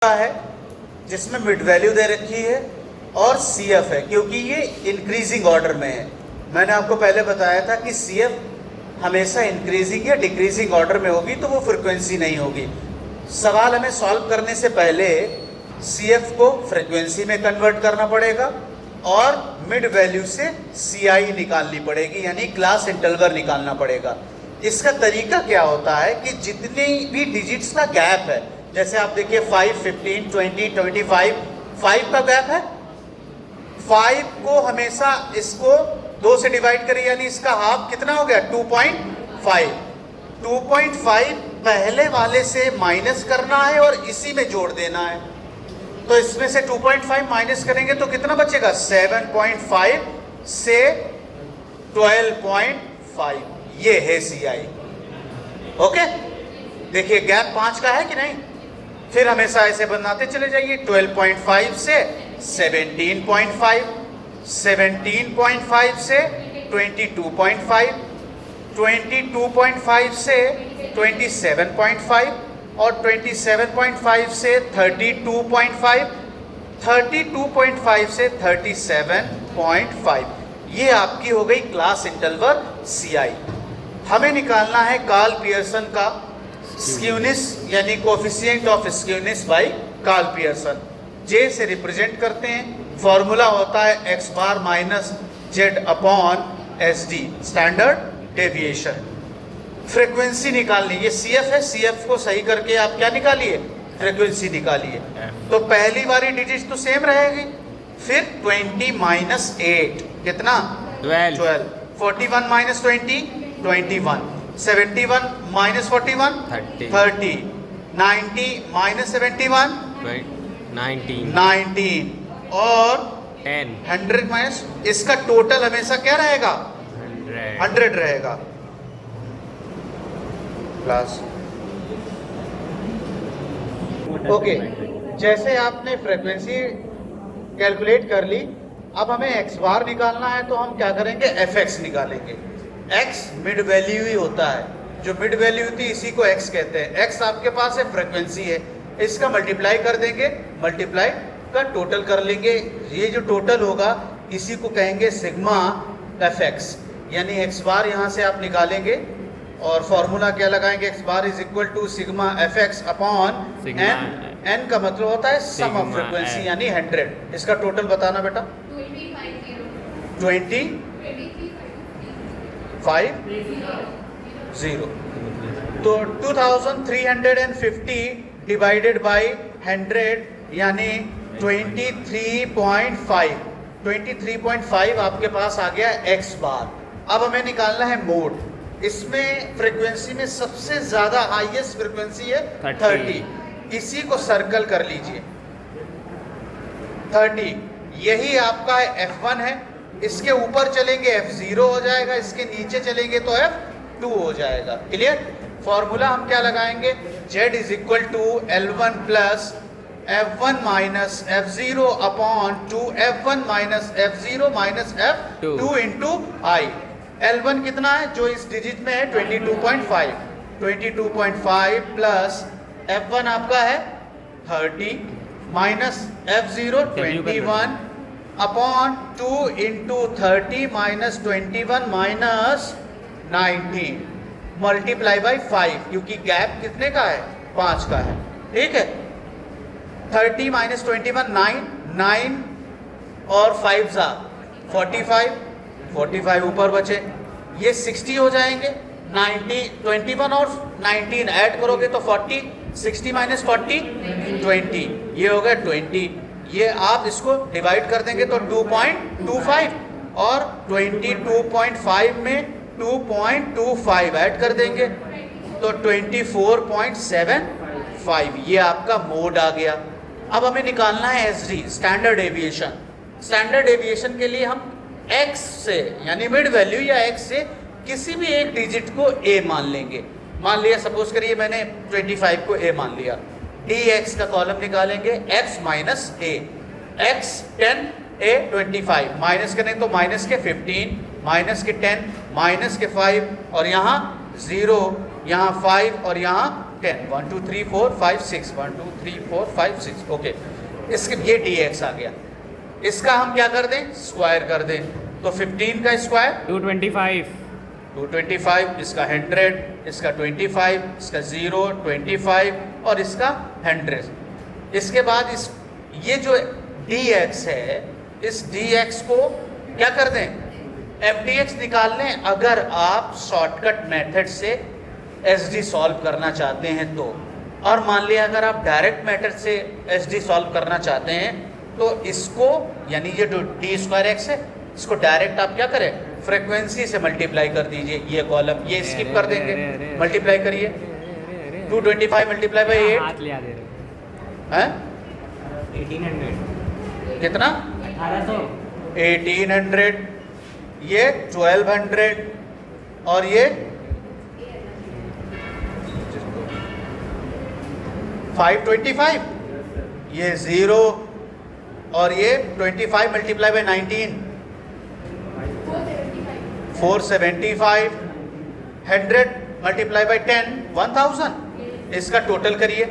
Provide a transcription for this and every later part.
है जिसमें mid value दे रखी है और CF है, क्योंकि ये इंक्रीजिंग ऑर्डर में है। मैंने आपको पहले बताया था कि CF हमेशा इंक्रीजिंग या डिक्रीजिंग ऑर्डर में होगी तो वो फ्रिक्वेंसी नहीं होगी। सवाल हमें सॉल्व करने से पहले CF को फ्रिक्वेंसी में कन्वर्ट करना पड़ेगा और मिड वैल्यू से CI निकालनी पड़ेगी, यानी क्लास इंटरवल निकालना पड़ेगा। इसका तरीका क्या होता है कि जितनी भी डिजिट्स का गैप है, जैसे आप देखिए 5, 15, 20, 25, 5 का गैप है, 5 को हमेशा इसको 2 से डिवाइड करिए, यानी इसका हाफ कितना हो गया 2.5। 2.5 पहले वाले से माइनस करना है और इसी में जोड़ देना है। तो इसमें से 2.5 माइनस करेंगे तो कितना बचेगा 7.5 से 12.5, ये है CI। ओके, देखिए गैप 5 का है कि नहीं। फिर हमेशा ऐसे बनाते चले जाइए, 12.5 से 17.5, 17.5 से 22.5, 22.5 से 27.5 और 27.5 से 32.5, 32.5 से 37.5। ये आपकी हो गई क्लास इंटरवल CI। हमें निकालना है कार्ल पियर्सन का स्क्यूनेस, यानी coefficient of skewness by Karl Pearson. J से रिप्रेजेंट करते हैं, फॉर्मूला होता है x bar minus Z upon SD, standard deviation. Frequency निकालनी, ये CF है, CF को सही करके आप क्या निकालिए, फ्रीक्वेंसी निकालिए। तो पहली वाली डिजिट तो सेम रहेगी, फिर 20 माइनस 8 कितना 12, 41 माइनस 20 21, 71 माइनस 41 30, 90 माइनस 71 19 और 100 माइनस, इसका टोटल हमेशा क्या रहेगा 100 रहेगा। क्लास ओके, जैसे आपने फ्रीक्वेंसी कैलकुलेट कर ली, अब हमें x बार निकालना है तो हम क्या करेंगे fx निकालेंगे। x मिड वैल्यू ही होता है, जो मिड वैल्यू होती है इसी को x कहते हैं। x आपके पास है फ्रीक्वेंसी है, इसका मल्टीप्लाई कर देंगे, मल्टीप्लाई का टोटल कर लेंगे। ये जो टोटल होगा इसी को कहेंगे सिग्मा fx, यानी x बार यहाँ से आप निकालेंगे और फॉर्मूला क्या लगाएंगे, x bar is equal to sigma fx upon n का मतलब होता है सम ऑफ फ्रीक्वेंसी, यानी 100। इसका टोटल बताना बेटा 25 तो 2350 डिवाइडेड बाय 100 यानी 23.5। 23.5 आपके पास आ गया x बार। अब हमें निकालना है मोड। इसमें फ्रीक्वेंसी में सबसे ज्यादा हाईएस्ट फ्रीक्वेंसी है 30, इसी को सर्कल कर लीजिए 30। यही आपका F1 है, इसके ऊपर चलेंगे F0 हो जाएगा, इसके नीचे चलेंगे तो F2 हो जाएगा। क्लियर। फॉर्मूला हम क्या लगाएंगे, Z is equal to L1 plus F1 minus F0 upon 2F1 minus F0 minus F2 into I। L1 कितना है जो इस डिजिट में है 22.5, 22.5 प्लस F1 आपका है 30 minus F0 21 upon 2 into 30 minus 21 minus 19 multiply by 5, क्योंकि गैप कितने का है 5 का है। ठीक है, 30 माइनस 21 9 और 5 जा 45, 45 ऊपर बचे, ये 60 हो जाएंगे। 90 21 और 19 ऐड करोगे तो 40, 60 माइनस 40 20, ये हो गया 20। ये आप इसको डिवाइड कर देंगे तो 2.25 और 22.5 में 2.25 ऐड कर देंगे तो 24.75, ये आपका मोड आ गया। अब हमें निकालना है SD, standard deviation. Standard deviation के लिए हम x से यानी मिड वैल्यू या x से किसी भी एक डिजिट को a मान लेंगे। मान लिया, सपोज करिए मैंने 25 को a मान लिया, dx का कॉलम निकालेंगे x minus a, x 10 a 25 minus करें तो माइनस के 15 माइनस के 10 माइनस के 5 और यहाँ 0, यहाँ 5 और यहाँ 10 1 2 3 4 5 6 1 2 3 4 5 6 ओके। इसके ये dx आ गया, इसका हम क्या कर दें, स्क्वायर कर दें। तो 15 का स्क्वायर 225, 225, इसका 100, इसका 25, इसका 0 25 और इसका 100। इसके बाद इस ये जो dx है, इस dx को क्या कर दें, fdx निकाल लें। अगर आप शॉर्टकट मेथड से sd सॉल्व करना चाहते हैं तो, और मान लिया अगर आप डायरेक्ट मेथड से sd सॉल्व करना चाहते हैं तो इसको, यानी ये जो d स्क्वायर x है, इसको डायरेक्ट आप क्या करें, फ्रीक्वेंसी से मल्टीप्लाई कर दीजिए। ये कॉलम ये स्किप कर देंगे, मल्टीप्लाई करिए 225 मल्टीप्लाई बाई 8 हाथ ले आ दे रहे हैं 1800, कितना, 1800, 1800, ये 1200 और ये 525, ये 0 और ये 25 मल्टीप्लाई बाई 19 475, 100 मल्टीप्लाई बाई 10 1000। इसका टोटल करिए,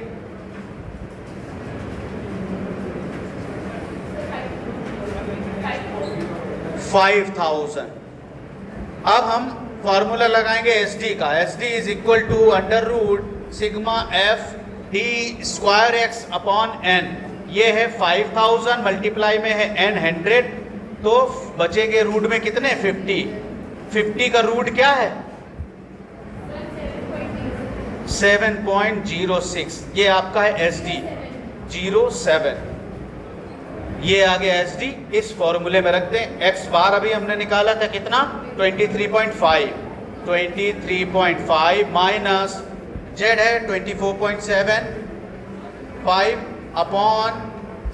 $5,000। अब हम फॉर्मूला लगाएंगे SD का। SD is equal to under root sigma F D square X upon n। ये है 5000 मल्टीप्लाई में है n 100, तो बचेंगे रूट में कितने, 50। 50 का रूट क्या है 7.06। ये आपका है SD 07। ये आ गया SD, इस फॉर्मूले में रख दें। x बार अभी हमने निकाला था कितना, 23.5 माइनस z है 24.7 5 अपॉन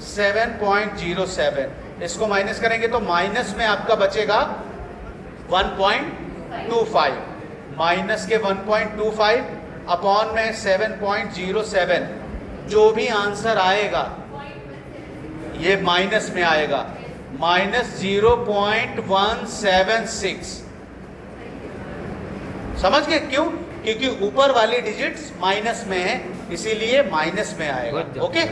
7.07। इसको माइनस करेंगे तो माइनस में आपका बचेगा 1.25, माइनस के 1.25 अपॉन में 7.07। जो भी आंसर आएगा ये माइनस में आएगा, माइनस 0.176। समझ गए क्यों, क्योंकि ऊपर वाली डिजिट्स माइनस में है, इसीलिए माइनस में आएगा। ओके।